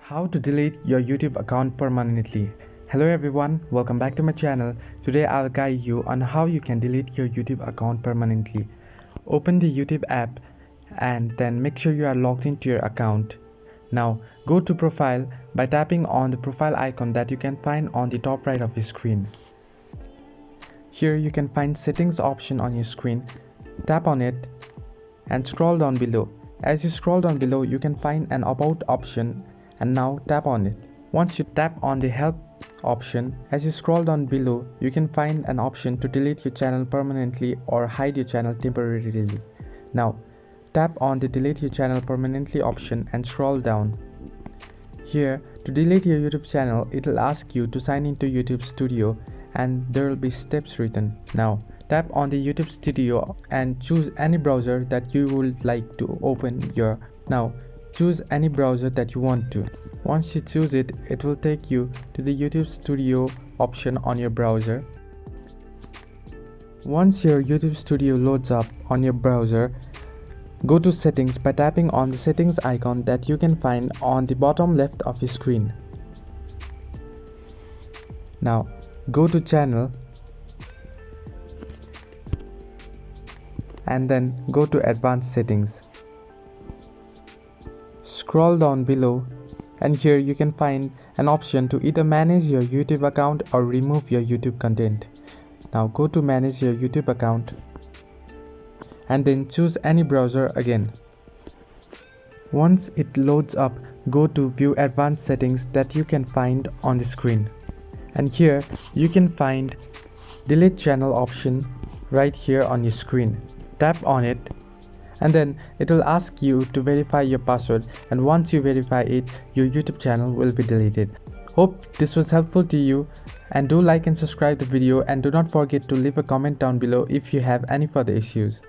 How to delete your YouTube account permanently. Hello everyone, welcome back to my channel. Today I'll guide you on how you can delete your YouTube account permanently. Open the YouTube app and then make sure you are logged into your account. Now go to profile by tapping on the profile icon that you can find on the top right of your screen. Here you can find settings option on your screen. Tap on it and scroll down below. As you scroll down below, you can find an about option, and now tap on it. Once you tap on the help option, as you scroll down below, you can find an option to delete your channel permanently or hide your channel temporarily. Now tap on the delete your channel permanently option and scroll down. Here, to delete your YouTube channel, it will ask you to sign into YouTube Studio and there will be steps written. Now tap on the YouTube Studio and choose any browser that you would like to open your. Now choose any browser that you want to. Once you choose it, it will take you to the YouTube Studio option on your browser. Once your YouTube Studio loads up on your browser, go to settings by tapping on the settings icon that you can find on the bottom left of your screen. Now go to channel and then go to advanced settings. Scroll down below and here you can find an option to either manage your YouTube account or remove your YouTube content. Now go to manage your YouTube account and then choose any browser again. Once it loads up, go to view advanced settings that you can find on the screen. And here you can find delete channel option right here on your screen. Tap on it and then it will ask you to verify your password, and once you verify it, your YouTube channel will be deleted. Hope this was helpful to you, and do like and subscribe the video, and do not forget to leave a comment down below if you have any further issues.